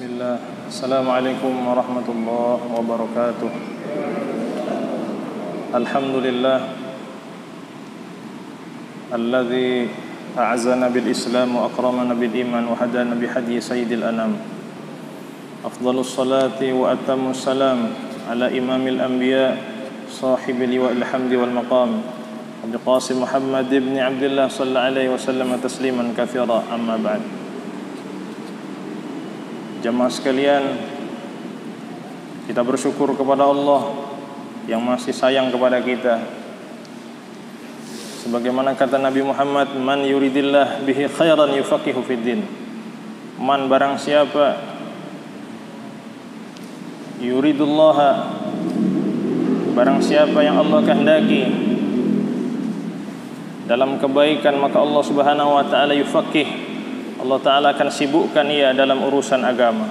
Bismillah. Assalamualaikum warahmatullahi wabarakatuh. Alhamdulillah alladzi a'azzana bil Islam wa akramana bil iman wa hadana bi hadi sayyidil anam. Afdhalus salati wa atammus salam ala imamil anbiya sahibil liwa'il hamdi wal maqam Abdul Qasim Muhammad ibn Abdullah sallallahu alaihi wasallam tasliman katsira, amma ba'd. Jamaah sekalian, kita bersyukur kepada Allah yang masih sayang kepada kita. Sebagaimana kata Nabi Muhammad, man yuridillah bihi khairan yufaqihu fiddin. Man barang siapa yuridullah, barang siapa yang Allah kehendaki dalam kebaikan, maka Allah Subhanahu wa taala yufaqih, Allah Ta'ala akan sibukkan ia dalam urusan agama.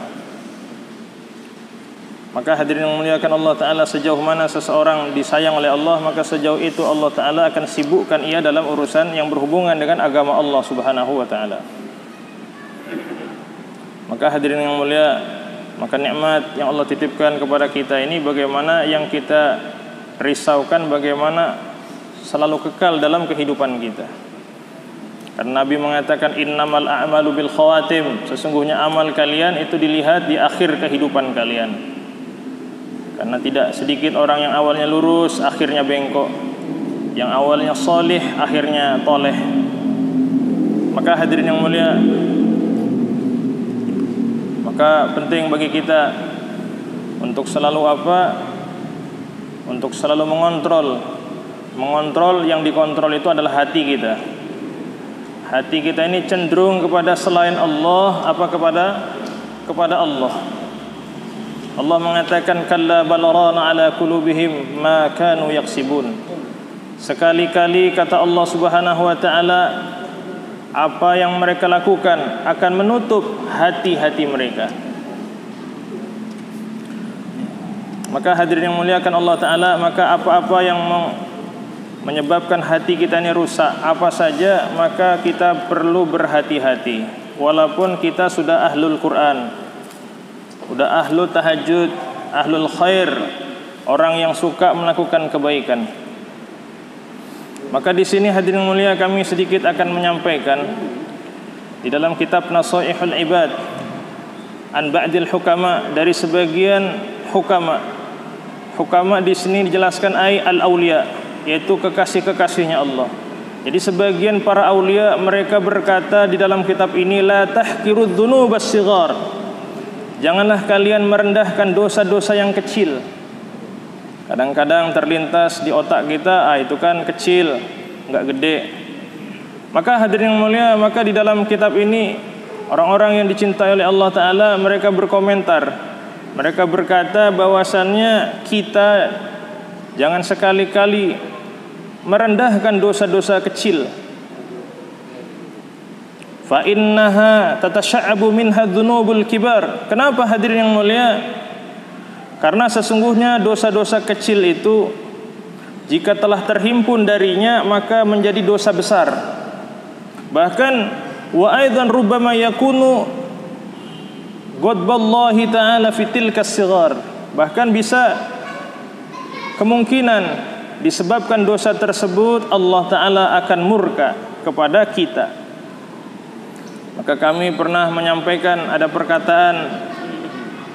Maka hadirin yang muliakan Allah Ta'ala, sejauh mana seseorang disayang oleh Allah, maka sejauh itu Allah Ta'ala akan sibukkan ia dalam urusan yang berhubungan dengan agama Allah Subhanahu wa Ta'ala. Maka hadirin yang mulia, maka nikmat yang Allah titipkan kepada kita ini, bagaimana yang kita risaukan, bagaimana selalu kekal dalam kehidupan kita. Karena Nabi mengatakan innamal a'malu bil khawatim, sesungguhnya amal kalian itu dilihat di akhir kehidupan kalian. Karena tidak sedikit orang yang awalnya lurus akhirnya bengkok, yang awalnya solih akhirnya toleh. Maka hadirin yang mulia, maka penting bagi kita untuk selalu apa? Untuk selalu mengontrol yang dikontrol itu adalah hati kita. Hati kita ini cenderung kepada selain Allah apa kepada Allah. Allah mengatakan kalla bal rana ala qulubihim ma kanu yaksibun. Sekali-kali kata Allah Subhanahu wa taala, apa yang mereka lakukan akan menutup hati-hati mereka. Maka hadirin yang muliakan Allah taala, maka apa-apa yang menyebabkan hati kita ini rusak, apa saja, maka kita perlu berhati-hati. Walaupun kita sudah ahlul Quran, sudah ahlul tahajud, ahlul khair, orang yang suka melakukan kebaikan. Maka di sini hadirin mulia, kami sedikit akan menyampaikan di dalam kitab Nasaihul Ibad an ba'dil hukama, dari sebagian hukama. Hukama di sini dijelaskan al-auliya, yaitu kekasih-kekasihnya Allah. Jadi sebagian para aulia mereka berkata di dalam kitab ini, la tahqirudz dzunubas shighar. Janganlah kalian merendahkan dosa-dosa yang kecil. Kadang-kadang terlintas di otak kita, itu kan kecil, enggak gede. Maka hadirin yang mulia, maka di dalam kitab ini orang-orang yang dicintai oleh Allah taala mereka berkomentar. Mereka berkata bahwasannya kita jangan sekali-kali merendahkan dosa-dosa kecil. Fa innaha tatasya'abu minha dzunubul kibar. Kenapa hadirin yang mulia? Karena sesungguhnya dosa-dosa kecil itu jika telah terhimpun darinya maka menjadi dosa besar. Bahkan wa aidan rubbama yakunu ghadballahi ta'ala fi tilkas sighar. Bahkan bisa kemungkinan disebabkan dosa tersebut Allah Ta'ala akan murka kepada kita. Maka kami pernah menyampaikan ada perkataan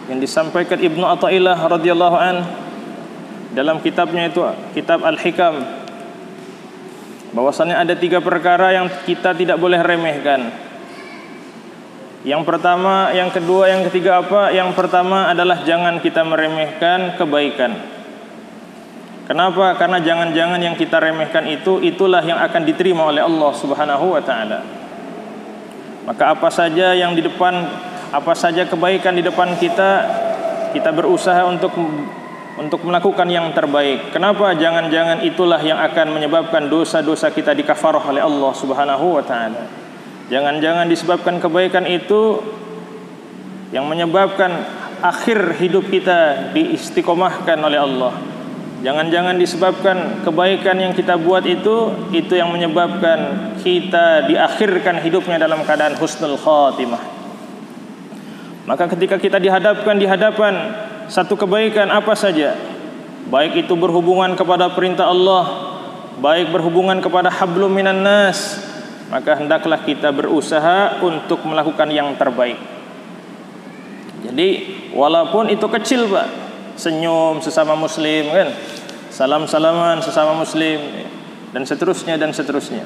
yang disampaikan Ibnu Athaillah radhiyallahu an dalam kitabnya itu, kitab Al-Hikam, bahwasannya ada 3 perkara yang kita tidak boleh remehkan. Yang pertama, yang kedua, yang ketiga apa? Yang pertama adalah jangan kita meremehkan kebaikan. Kenapa? Karena jangan-jangan yang kita remehkan itulah yang akan diterima oleh Allah Subhanahu wa taala. Maka apa saja yang di depan, apa saja kebaikan di depan kita berusaha untuk melakukan yang terbaik. Kenapa? Jangan-jangan itulah yang akan menyebabkan dosa-dosa kita dikafarah oleh Allah Subhanahu wa taala. Jangan-jangan disebabkan kebaikan itu yang menyebabkan akhir hidup kita diistiqomahkan oleh Allah. Jangan-jangan disebabkan kebaikan yang kita buat itu yang menyebabkan kita diakhirkan hidupnya dalam keadaan husnul khatimah. Maka ketika kita dihadapkan di hadapan satu kebaikan apa saja, baik itu berhubungan kepada perintah Allah, baik berhubungan kepada hablum minan nas, maka hendaklah kita berusaha untuk melakukan yang terbaik. Jadi walaupun itu kecil Pak, senyum sesama muslim kan, salam-salaman sesama muslim, dan seterusnya dan seterusnya.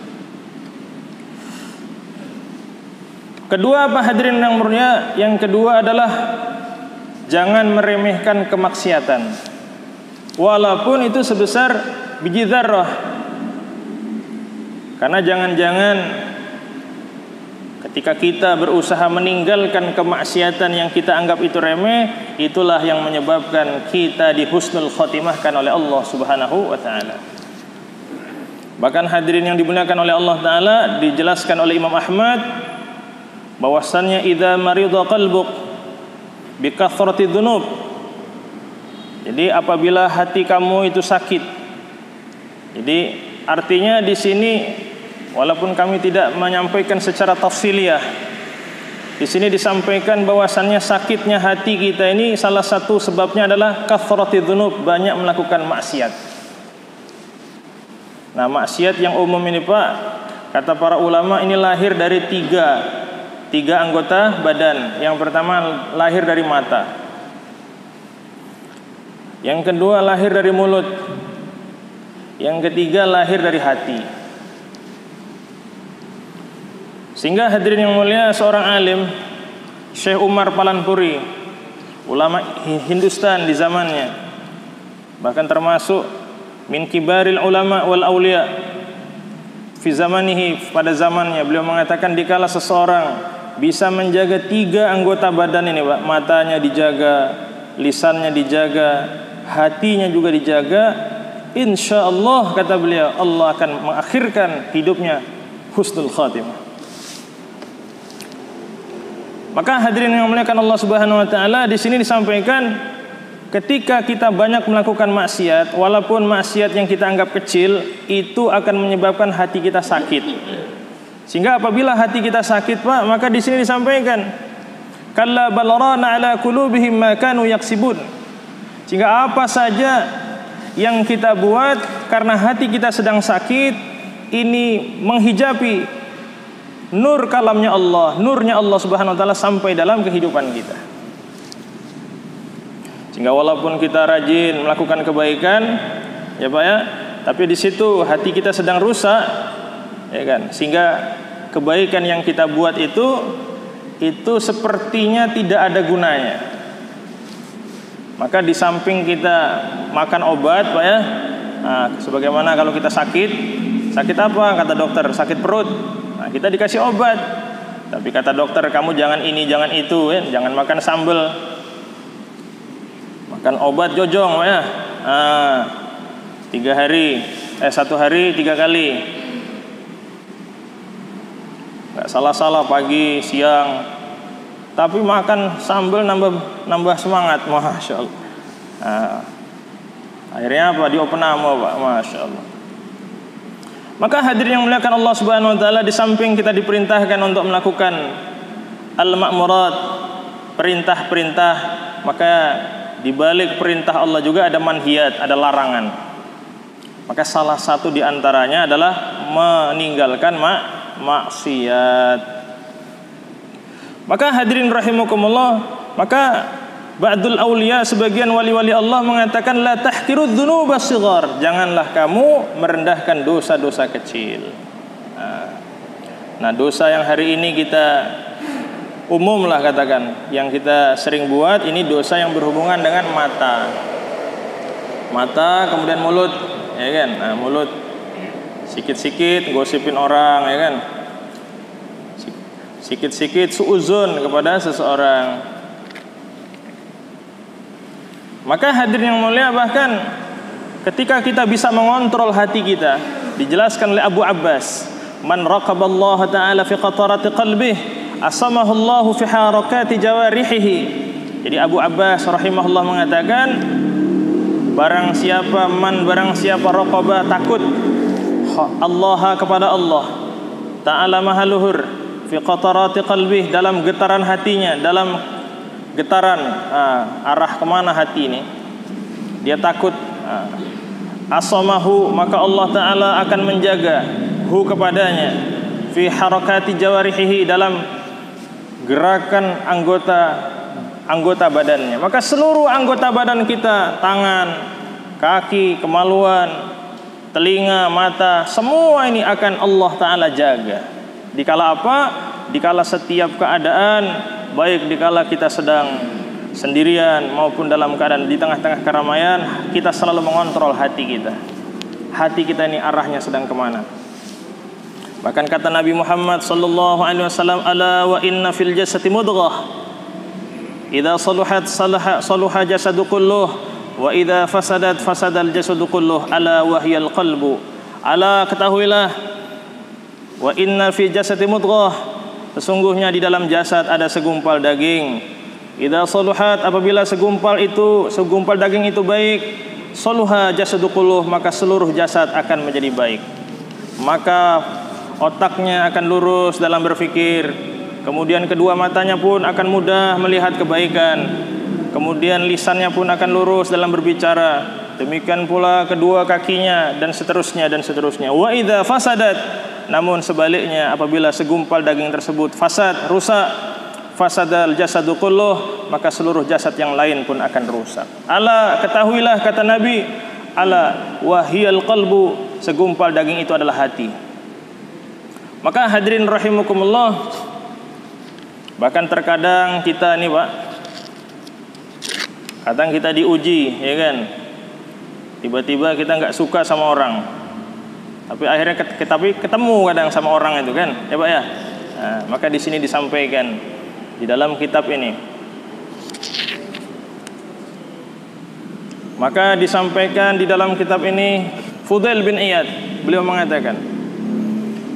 Kedua apa hadirin yang mulia? Yang kedua adalah jangan meremehkan kemaksiatan, walaupun itu sebesar biji dzarrah. Karena jangan-jangan ketika kita berusaha meninggalkan kemaksiatan yang kita anggap itu remeh, itulah yang menyebabkan kita di husnul khotimahkan oleh Allah Subhanahu wa taala. Bahkan hadirin yang dimuliakan oleh Allah taala, dijelaskan oleh Imam Ahmad bahwasannya idza marida qalbuk bi kathrati dzunub. Jadi apabila hati kamu itu sakit. Jadi artinya di sini walaupun kami tidak menyampaikan secara tafsiliyah, di sini disampaikan bahwasannya sakitnya hati kita ini salah satu sebabnya adalah kathrati dzunub, banyak melakukan maksiat. Nah, maksiat yang umum ini Pak, kata para ulama ini lahir dari tiga anggota badan. Yang pertama lahir dari mata, yang kedua lahir dari mulut, yang ketiga lahir dari hati. Sehingga hadirin yang mulia, seorang alim Syekh Umar Palanpuri, ulama Hindustan di zamannya, bahkan termasuk min kibaril ulama wal aulia fi zamanihi, pada zamannya beliau mengatakan dikala seseorang bisa menjaga 3 anggota badan ini Pak, matanya dijaga, lisannya dijaga, hatinya juga dijaga, insyaallah kata beliau Allah akan mengakhirkan hidupnya husnul khatimah. Maka hadirin yang memuliakan Allah Subhanahu wa taala, di sini disampaikan ketika kita banyak melakukan maksiat, walaupun maksiat yang kita anggap kecil, itu akan menyebabkan hati kita sakit. Sehingga apabila hati kita sakit Pak, maka di sini disampaikan kalla balarana ala qulubihim ma kanu yaksibun. Sehingga apa saja yang kita buat karena hati kita sedang sakit, ini menghijabi nur kalamnya Allah, nurnya Allah Subhanahu wa taala sampai dalam kehidupan kita. Sehingga walaupun kita rajin melakukan kebaikan ya Pak ya, tapi di situ hati kita sedang rusak ya kan, sehingga kebaikan yang kita buat itu sepertinya tidak ada gunanya. Maka di samping kita makan obat Pak ya, nah, sebagaimana kalau kita sakit apa kata dokter, sakit perut, nah, kita dikasih obat, tapi kata dokter kamu jangan ini jangan itu ya, jangan makan sambal, makan obat jojong Pak ya, nah, 1 hari 3 kali, nggak salah pagi siang, tapi makan sambal nambah semangat, masya Allah. Nah, akhirnya apa, diopenamo Pak, masya Allah. Maka hadirin yang muliakan Allah Subhanahu wa taala, di samping kita diperintahkan untuk melakukan al-ma'murat, perintah-perintah, maka di balik perintah Allah juga ada manhiyat, ada larangan. Maka salah satu di antaranya adalah meninggalkan maksiat. Maka hadirin rahimakumullah, maka ba'dul auliya, sebagian wali-wali Allah mengatakan la tahkirudz dzunuba shighar, janganlah kamu merendahkan dosa-dosa kecil. Nah, dosa yang hari ini kita umumlah katakan, yang kita sering buat ini dosa yang berhubungan dengan mata, kemudian mulut, ya kan? Nah, mulut sikit-sikit gosipin orang, ya kan? Sikit-sikit suuzon kepada seseorang. Maka hadirin yang mulia, bahkan ketika kita bisa mengontrol hati kita, dijelaskan oleh Abu Abbas, man raqaballaha ta'ala fi qatarati qalbih asamahu Allahu fi harakati jawarihihi. Jadi Abu Abbas rahimahullah mengatakan, barang siapa raqabah, takut Allah kepada Allah Ta'ala maha luhur, fi qatarati qalbih, dalam getaran hatinya, dalam getaran arah kemana hati ini. Dia takut. Asamahu, maka Allah Ta'ala akan menjaga hu kepadanya fi harakati jawarihi, dalam gerakan anggota badannya. Maka seluruh anggota badan kita, tangan, kaki, kemaluan, telinga, mata, semua ini akan Allah Ta'ala jaga. Dikala apa? Dikala setiap keadaan, baik dikala kita sedang sendirian maupun dalam keadaan di tengah-tengah keramaian, kita selalu mengontrol hati kita. Hati kita ini arahnya sedang kemana. Bahkan kata Nabi Muhammad sallallahu alaihi wasallam, ala wa inna fil jasadi mudghah idza saluhat saluha jasadu kulluh wa idza fasadat fasadal jasadu kulluh ala wa hiyal qalbu. Ala, ketahuilah, wa inna fil jasadi mudghah, sesungguhnya di dalam jasad ada segumpal daging. Idza saluhat, apabila segumpal daging itu baik, saluha jasadu kulluh, maka seluruh jasad akan menjadi baik. Maka otaknya akan lurus dalam berfikir, kemudian kedua matanya pun akan mudah melihat kebaikan, kemudian lisannya pun akan lurus dalam berbicara, demikian pula kedua kakinya, dan seterusnya dan seterusnya. Wa idza fasadat, namun sebaliknya apabila segumpal daging tersebut fasad, rusak, fasadal jasadu kulluh, maka seluruh jasad yang lain pun akan rusak. Ala, ketahuilah, kata Nabi, ala wahiyal qalbu, segumpal daging itu adalah hati. Maka hadirin rahimakumullah, bahkan terkadang kita nih Pak, kadang kita diuji, ya kan, tiba-tiba kita nggak suka sama orang, tapi akhirnya ketemu kadang sama orang itu kan, ya Pak ya. Nah, maka di sini disampaikan di dalam kitab ini, maka disampaikan di dalam kitab ini, Fudail bin Iyad, beliau mengatakan,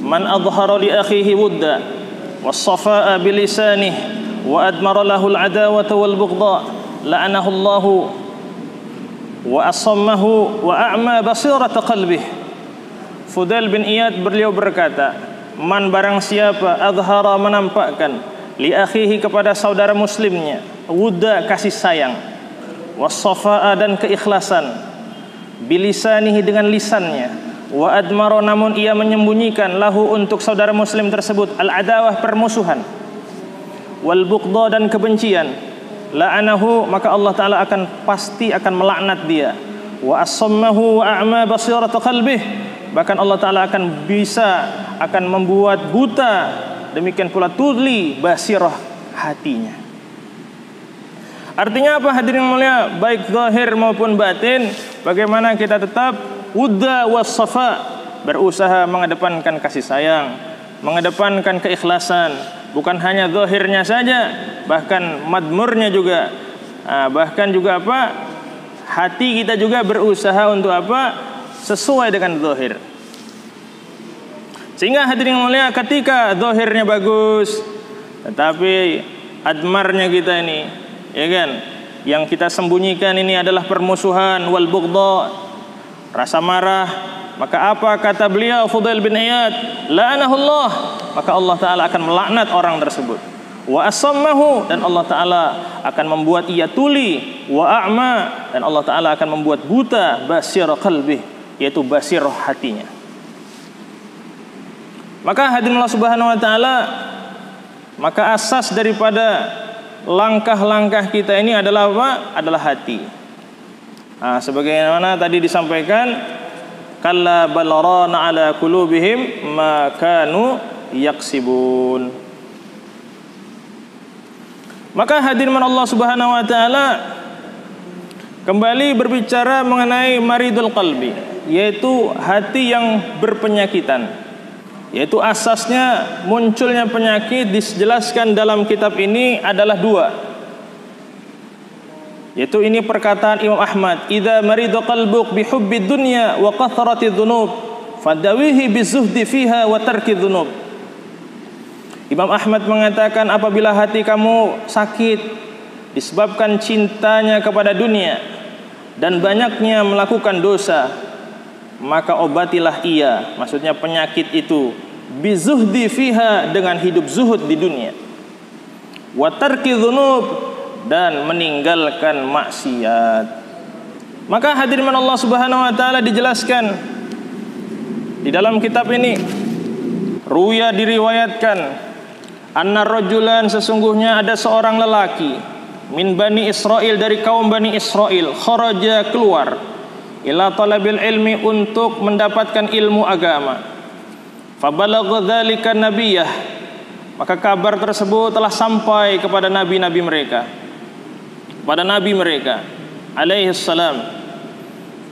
man adhara li akhihi wudda was-safa'a bilisanihi wa admara lahu al-adawata wal bughdha la'anahu Allahu wa asammahu wa a'ma basirata qalbihi. Fudail bin Iyad beliau berkata, man, barang siapa, adhara, menampakkan, li akhihi, kepada saudara muslimnya, wudda, kasih sayang, was-safa'a, dan keikhlasan, bilisanihi, dengan lisannya, wa admaro, namun ia menyembunyikan, lahu, untuk saudara muslim tersebut, al-adawah, permusuhan, wal bughdha, dan kebencian, la'anahu, maka Allah Ta'ala pasti akan melaknat dia, wa asammahu wa a'ma basirata qalbih, bahkan Allah Ta'ala akan membuat buta, demikian pula tuli basirah hatinya. Artinya apa hadirin mulia? Baik zahir maupun batin, bagaimana kita tetap wudda was-safa, berusaha mengedepankan kasih sayang, mengedepankan keikhlasan, bukan hanya zahirnya saja, bahkan madmurnya juga, bahkan juga apa? Hati kita juga berusaha untuk apa? Sesuai dengan zahir. Sehingga hadirin mulia, ketika zahirnya bagus, tetapi admarnya kita ini, ya kan, yang kita sembunyikan ini adalah permusuhan, wal bughdha, rasa marah, maka apa kata beliau Fudail bin Iyad? La'anahullah, maka Allah Ta'ala akan melaknat orang tersebut. Wa asammahu, dan Allah Ta'ala akan membuat ia tuli. Wa a'ma, dan Allah Ta'ala akan membuat buta basirah qalbih, yaitu basirah hatinya. Maka hadirin Allah Subhanahu wa Ta'ala, maka asas daripada langkah-langkah kita ini adalah apa? Adalah hati. Sebagaimana tadi disampaikan, kalla bal rana ala qulubihim ma kanu yaksibun. Maka hadirin Allah Subhanahu wa Ta'ala kembali berbicara mengenai maridul qalbi, yaitu hati yang berpenyakitan. Yaitu asasnya munculnya penyakit dijelaskan dalam kitab ini adalah dua. Yaitu ini perkataan Imam Ahmad, idza maridu qalbuk bihubbid dunya wa kathrati dzunub fadawihi bizuhdi fiha wa tarki dzunub. Imam Ahmad mengatakan, apabila hati kamu sakit disebabkan cintanya kepada dunia dan banyaknya melakukan dosa, maka obatilah ia, maksudnya penyakit itu, bizuhdi fiha, dengan hidup zuhud di dunia, wa tarki dzunub, dan meninggalkan maksiat. Maka hadirin Allah Subhanahu wa taala dijelaskan di dalam kitab ini, ruya diriwayatkan, anna rajulan, sesungguhnya ada seorang lelaki, min Bani Israel, dari kaum Bani Israel, kharaja, keluar, ila talabil ilmi, untuk mendapatkan ilmu agama. Fabalagha dzalika nabiyah, maka kabar tersebut telah sampai kepada nabi-nabi mereka, pada nabi mereka alaihi salam.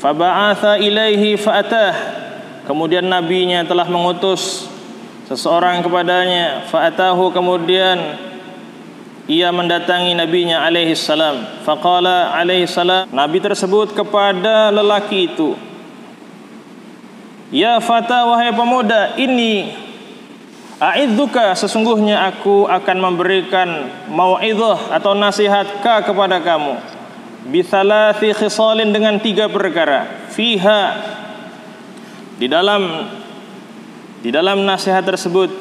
Faba'atha ilaihi fa'atah, kemudian nabinya telah mengutus seseorang kepadanya, fa'atahu, kemudian ia mendatangi nabinya alaihi salam. Faqala alaihi salam, nabi tersebut kepada lelaki itu, ya fata, wahai pemuda, ini a'idzuka, sesungguhnya aku akan memberikan mau'izah atau nasihat kepada kamu, bithalathi khisalin, dengan 3 perkara, fiha, di dalam nasihat tersebut,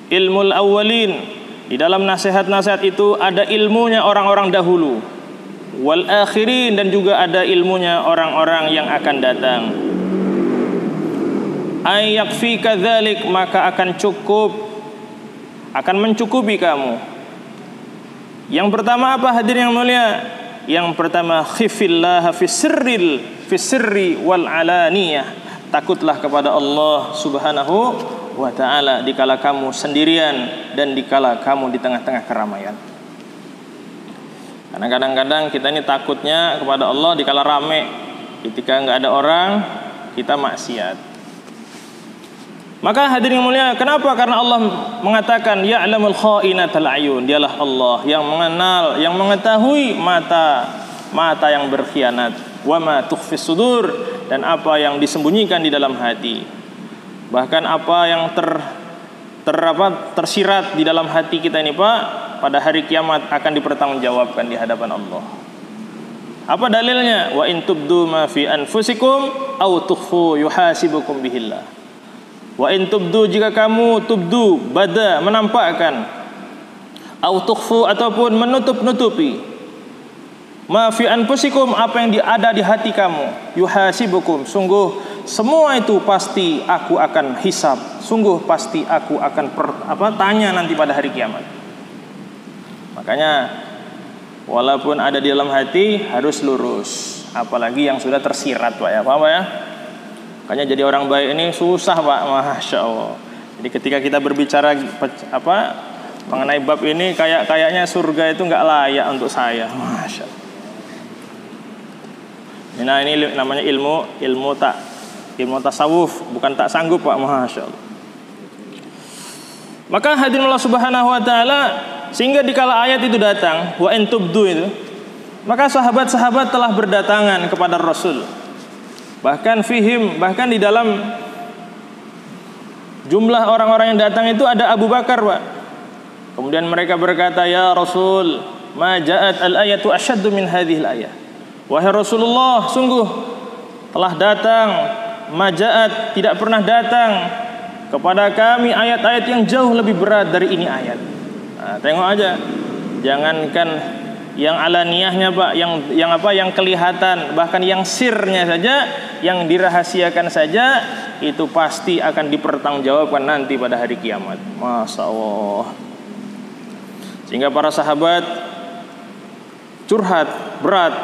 ilmul awwalin, di dalam nasihat-nasihat itu ada ilmunya orang-orang dahulu, wal akhirin, dan juga ada ilmunya orang-orang yang akan datang. Ay yakfika dzalik, maka akan mencukupi kamu. Yang pertama apa, hadirin yang mulia? Yang pertama, khifillah fi sirri wal alaniyah, takutlah kepada Allah Subhanahu wa ta'ala dikala kamu sendirian dan dikala kamu di tengah-tengah keramaian. Karena kadang-kadang kita ini takutnya kepada Allah dikala rame, ketika nggak ada orang kita maksiat. Maka hadirin yang mulia, kenapa? Karena Allah mengatakan ya'lamul kha'inatal ayun, dialah Allah yang mengenal, yang mengetahui mata yang berkhianat, wa ma tukhfis sudur, dan apa yang disembunyikan di dalam hati. Bahkan apa yang tersirat di dalam hati kita ini, Pak, pada hari kiamat akan dipertanggungjawabkan di hadapan Allah. Apa dalilnya? Wa in tubdu ma fi anfusikum aw tukhfu yuhasibukum bihillah. Wa in tubdu, jika kamu tubdu, bada, menampakkan, au tukhfu, ataupun menutup-nutupi, ma fi anfusikum, apa yang ada di hati kamu, yuhasibukum, sungguh semua itu pasti aku akan hisab, sungguh pasti aku akan tanya nanti pada hari kiamat. Makanya walaupun ada di dalam hati harus lurus, apalagi yang sudah tersirat, Pak, ya, paham ya? Makanya jadi orang baik ini susah, Pak, masya Allah. Jadi ketika kita berbicara mengenai bab ini, kayaknya surga itu nggak layak untuk saya, masya Allah. Nah, ini namanya ilmu tasawuf, bukan tak sanggup, Pak, masya Allah. Maka hadirin Allah Subhanahu wa taala, sehingga dikala ayat itu datang, wa in tubdu itu, maka sahabat-sahabat telah berdatangan kepada Rasul. Bahkan di dalam jumlah orang-orang yang datang itu ada Abu Bakar, Pak. Kemudian mereka berkata, ya Rasul, ma ja'at al-ayatu asyaddu min hadhil ayah. Wahai Rasulullah, sungguh telah datang, ma ja'at, tidak pernah datang kepada kami ayat-ayat yang jauh lebih berat dari ini ayat. Nah, tengok aja, jangankan yang alaniyahnya, Pak, yang kelihatan, bahkan yang sirnya saja, yang dirahasiakan saja, itu pasti akan dipertanggungjawabkan nanti pada hari kiamat. Masya Allah. Sehingga para sahabat curhat berat.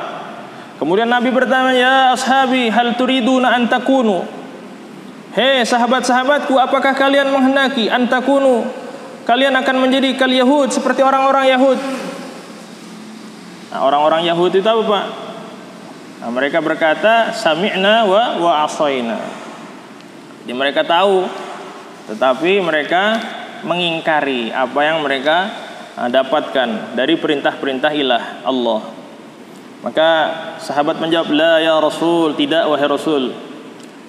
Kemudian Nabi bertanya, ya ashabi, hal turiduna an takunu, hei sahabat-sahabatku, apakah kalian menghendaki an takunu, kalian akan menjadi kal Yahud, seperti orang-orang Yahud? Nah, orang-orang Yahudi itu apa, Pak? Nah, mereka berkata sami'na wa asaina. Jadi mereka tahu, tetapi mereka mengingkari apa yang mereka dapatkan dari perintah-perintah ilah Allah. Maka sahabat menjawab, la ya Rasul, tidak wahai Rasul.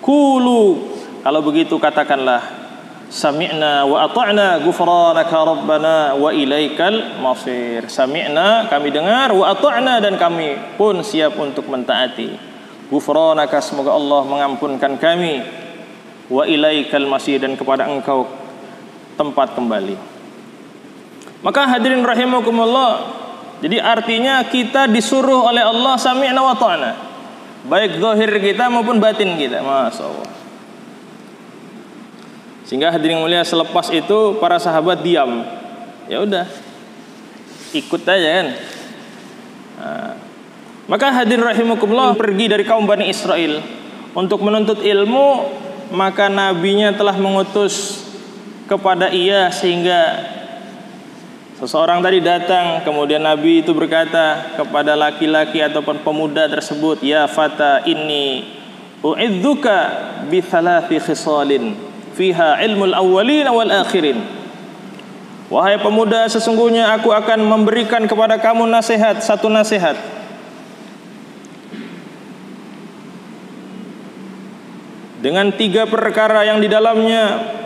Qulu, kalau begitu katakanlah, sami'na wa ata'na ghufranaka rabbana wa ilaikal masir. Sami'na, kami dengar, wa ata'na, dan kami pun siap untuk mentaati. Ghufranaka, semoga Allah mengampunkan kami, wa ilaikal masir, dan kepada engkau tempat kembali. Maka hadirin rahimakumullah, Jadi artinya kita disuruh oleh Allah sami'na wa ta'na, baik zahir kita maupun batin kita. Masya Allah. Sehingga hadirin mulia, selepas itu para sahabat diam. Ya udah, ikut aja kan. Nah, maka hadirin rahimakumullah, pergi dari kaum Bani Israel untuk menuntut ilmu, maka nabinya telah mengutus kepada ia, sehingga seseorang tadi datang, kemudian Nabi itu berkata kepada laki-laki ataupun pemuda tersebut, ya fata inni u'idzuka bi thalathi khisalin fiha ilmul awwalin wal akhirin. Wahai pemuda, sesungguhnya aku akan memberikan kepada kamu nasihat, satu nasihat dengan 3 perkara yang di dalamnya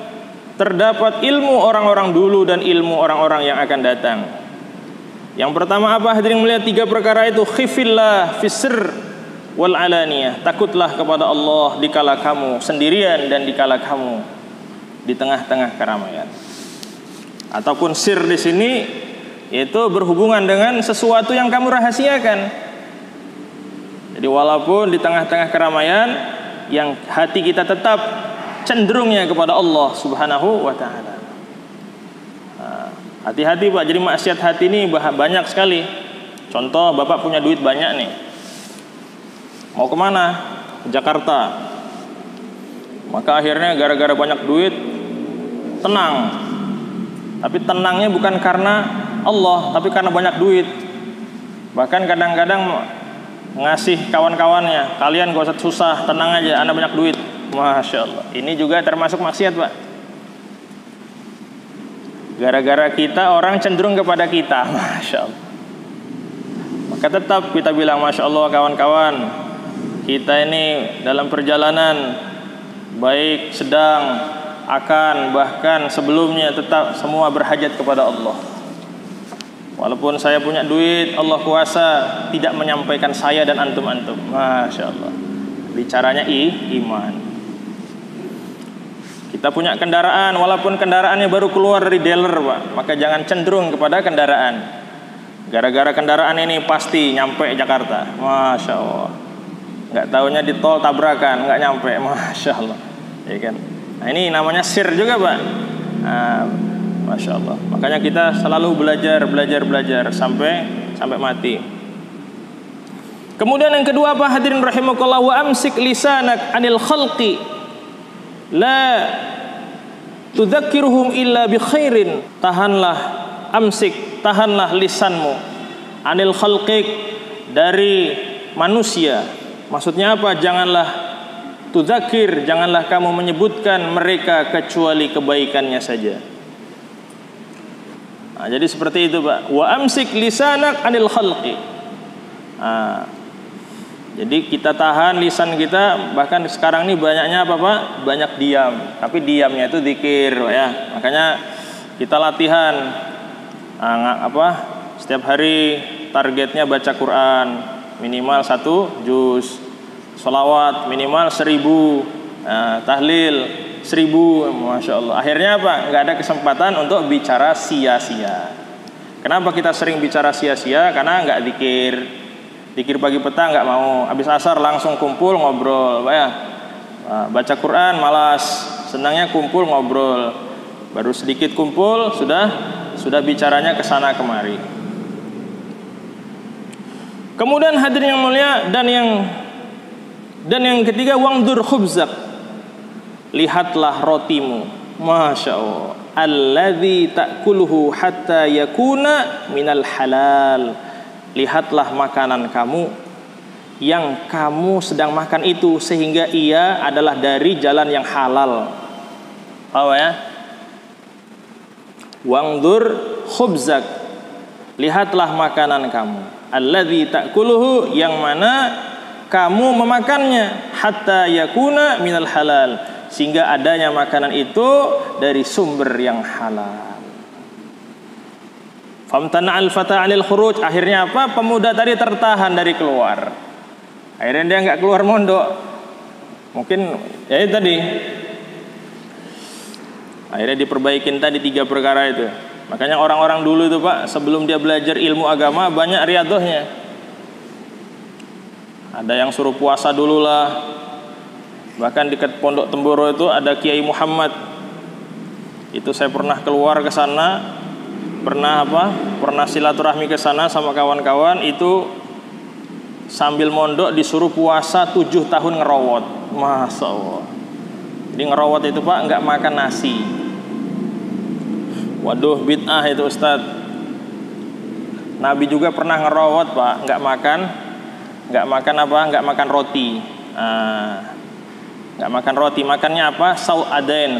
terdapat ilmu orang-orang dulu dan ilmu orang-orang yang akan datang. Yang pertama apa hadirin melihat 3 perkara itu? Khifillah fisr wal alaniyah. Takutlah kepada Allah dikala kamu sendirian dan dikala kamu di tengah-tengah keramaian. Ataupun sir di sini yaitu berhubungan dengan sesuatu yang kamu rahasiakan. Jadi walaupun di tengah-tengah keramaian, yang hati kita tetap cenderungnya kepada Allah Subhanahu wa ta'ala. Hati-hati Pak, jadi maksiat hati ini banyak sekali. Contoh, Bapak punya duit banyak nih, mau kemana? Ke Jakarta. Maka akhirnya gara-gara banyak duit tenang. Tapi tenangnya bukan karena Allah, tapi karena banyak duit. Bahkan kadang-kadang ngasih kawan-kawannya, kalian gak usah susah, tenang aja, Anda banyak duit. Masya Allah, ini juga termasuk maksiat Pak. Gara-gara kita, orang cenderung kepada kita. Masya Allah. Maka tetap kita bilang, Masya Allah kawan-kawan, kita ini dalam perjalanan, baik sedang, akan, bahkan sebelumnya, tetap semua berhajat kepada Allah. Walaupun saya punya duit, Allah kuasa tidak menyampaikan saya dan antum-antum. Masya Allah. Bicaranya iman. Kita punya kendaraan, walaupun kendaraannya baru keluar dari dealer Pak, maka jangan cenderung kepada kendaraan. Gara-gara kendaraan ini pasti nyampe Jakarta. Masya Allah. Nggak taunya di tol tabrakan, nggak nyampe. Masya Allah. Ya kan? Nah ini namanya sir juga Pak. Nah, Masya Allah. Makanya kita selalu belajar sampai mati. Kemudian yang kedua apa hadirin rahimakumullah, wa amsik lisanak anil khalqi la tudzakiruhum illa bi khairin. Tahanlah, amsik, tahanlah lisanmu, anil khalqik, dari manusia. Maksudnya apa? Janganlah tudzakir, janganlah kamu menyebutkan mereka kecuali kebaikannya saja. Nah, jadi seperti itu Pak. Wa amsik lisanak anil khalqi. Jadi kita tahan lisan kita. Bahkan sekarang ini banyaknya apa Pak? Banyak diam. Tapi diamnya itu zikir ya. Makanya kita latihan setiap hari targetnya baca Quran minimal 1 juz, sholawat minimal 1000, tahlil 1000. Masya Allah. Akhirnya apa? Nggak ada kesempatan untuk bicara sia-sia. Kenapa kita sering bicara sia-sia? Karena nggak zikir. Dikir pagi petang nggak mau, habis asar langsung kumpul ngobrol, Pak ya. Baca Quran malas, senangnya kumpul ngobrol. Baru sedikit kumpul sudah bicaranya ke sana kemari. Kemudian hadirin yang mulia, dan yang ketiga, wangdur khubzak, lihatlah rotimu. Masya Allah. Alladzi ta'kuluhu hatta yakuna minal halal. Lihatlah makanan kamu yang kamu sedang makan itu sehingga ia adalah dari jalan yang halal. Apa ya? Wangdur khubzak, lihatlah makanan kamu. Alladzi ta'kuluhu, yang mana kamu memakannya, hatta yakuna minal halal, sehingga adanya makanan itu dari sumber yang halal. Famtana'al fata 'anil khuruj. Akhirnya apa? Pemuda tadi tertahan dari keluar. Akhirnya dia nggak keluar mondok. Mungkin ya itu tadi. Akhirnya diperbaikin tadi 3 perkara itu. Makanya orang-orang dulu itu Pak, sebelum dia belajar ilmu agama banyak riadohnya. Ada yang suruh puasa dulu lah. Bahkan dekat Pondok Temboro itu ada Kiai Muhammad. Itu saya pernah keluar ke sana, pernah silaturahmi ke sana sama kawan-kawan. Itu sambil mondok disuruh puasa 7 tahun ngerawat. Masya Allah. Jadi ngerawat itu Pak nggak makan nasi. Waduh, bid'ah itu Ustadz. Nabi juga pernah ngerawat Pak, nggak makan roti. Nggak makan roti, makannya apa? Sawadain,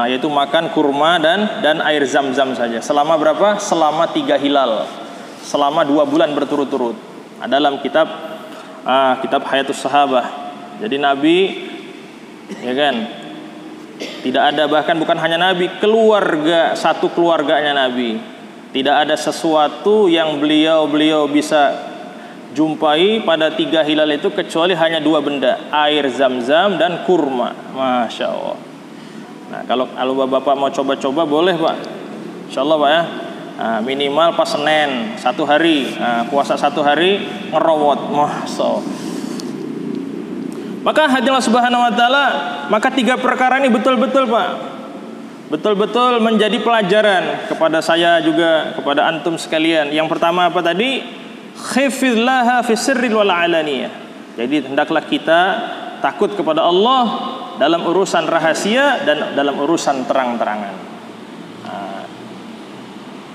yaitu makan kurma dan air zam-zam saja. Selama berapa? Selama 3 hilal. Selama 2 bulan berturut-turut. Dalam kitab Hayatus Sahabah. Jadi Nabi, ya kan, tidak ada, bahkan bukan hanya Nabi, satu keluarganya Nabi, tidak ada sesuatu yang beliau bisa jumpai pada 3 hilal itu kecuali hanya 2 benda, air zam-zam dan kurma. Masya Allah. Nah, kalau bapak mau coba-coba boleh Pak, insya Allah Pak ya. Minimal pas Senin 1 hari, puasa 1 hari ngerawat. Masya Allah. Maka hadirin subhanahu wa ta'ala, maka 3 perkara ini betul-betul Pak, betul-betul menjadi pelajaran kepada saya juga, kepada antum sekalian. Yang pertama apa tadi? Khifidlaha fi sirril wal alaniyah. Jadi hendaklah kita takut kepada Allah dalam urusan rahasia dan dalam urusan terang-terangan.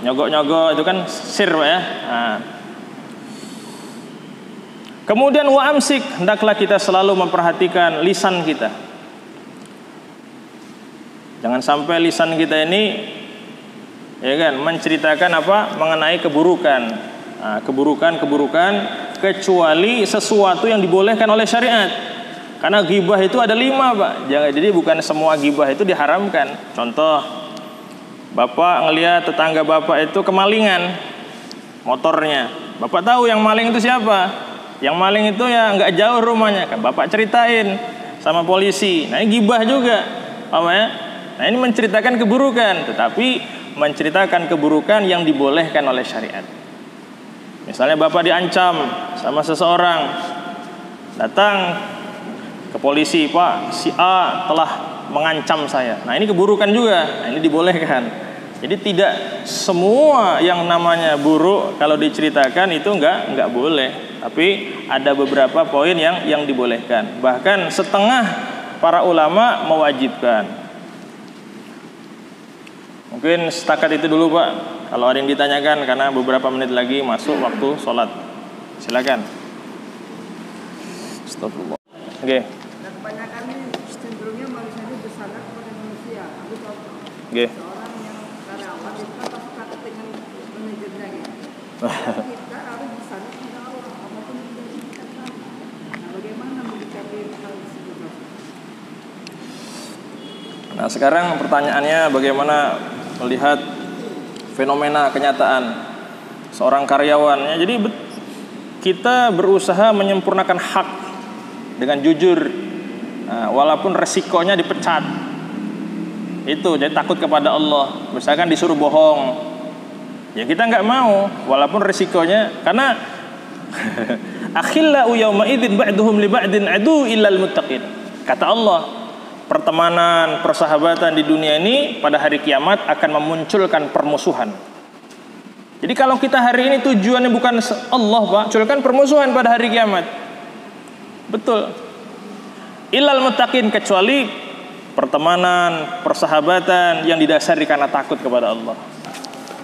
Nyogok-nyogok itu kan sir Pak ya. Kemudian wa amsik, hendaklah kita selalu memperhatikan lisan kita. Jangan sampai lisan kita ini, ya kan, menceritakan apa? Mengenai keburukan, keburukan kecuali sesuatu yang dibolehkan oleh syariat. Karena ghibah itu ada 5 Pak. Jadi bukan semua ghibah itu diharamkan. Contoh, Bapak ngelihat tetangga Bapak itu kemalingan motornya. Bapak tahu yang maling itu siapa? Yang maling itu ya nggak jauh rumahnya, kan Bapak ceritain sama polisi. Nah ini ghibah juga, apa ya? Nah ini menceritakan keburukan, tetapi menceritakan keburukan yang dibolehkan oleh syariat. Misalnya Bapak diancam sama seseorang, datang ke polisi, Pak, si A telah mengancam saya. Nah ini keburukan juga, nah, ini dibolehkan. Jadi tidak semua yang namanya buruk kalau diceritakan itu nggak boleh. Tapi ada beberapa poin yang dibolehkan. Bahkan setengah para ulama mewajibkan. Mungkin setakat itu dulu Pak. Kalau ada yang ditanyakan, karena beberapa menit lagi masuk waktu sholat. Silakan. Astagfirullah. Oke. Kebanyakan cenderungnya manusia ini bersandar kepada manusia. Oke. Seorang yang karyawan itu kan pasti takut dengan manajernya gitu. Kita harus bersandar kepada Allah. Apapun yang kita. Nah, bagaimana menyikapi hal tersebut? Nah, sekarang pertanyaannya bagaimana melihat fenomena kenyataan seorang karyawan. Ya, jadi kita berusaha menyempurnakan hak dengan jujur, walaupun resikonya dipecat. Itu jadi takut kepada Allah. Misalkan disuruh bohong, ya kita nggak mau, walaupun resikonya, karena akhillau yawma idzin ba'duhum li ba'din adu illal muttaqin. Kata Allah, pertemanan, persahabatan di dunia ini pada hari kiamat akan memunculkan permusuhan. Jadi kalau kita hari ini tujuannya bukan Allah Pak, munculkan permusuhan pada hari kiamat. Betul. Illal muttaqin, kecuali pertemanan, persahabatan yang didasari karena takut kepada Allah.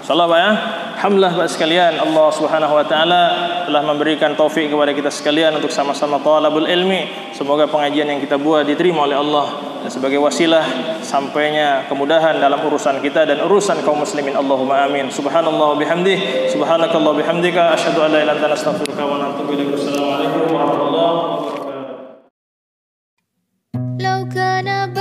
Insyaallah Pak ya. Alhamdulillah Pak sekalian, Allah Subhanahu wa taala telah memberikan taufik kepada kita sekalian untuk sama-sama thalabul ilmi. Semoga pengajian yang kita buat diterima oleh Allah dan sebagai wasilah sampainya kemudahan dalam urusan kita dan urusan kaum muslimin. Allahumma amin. Subhanallah bihamdihi, subhanakallah bihamdika, asyhadu an la ilaha illa anta astaghfiruka wa atubu ilaik. Wassalamualaikum warahmatullahi wabarakatuh.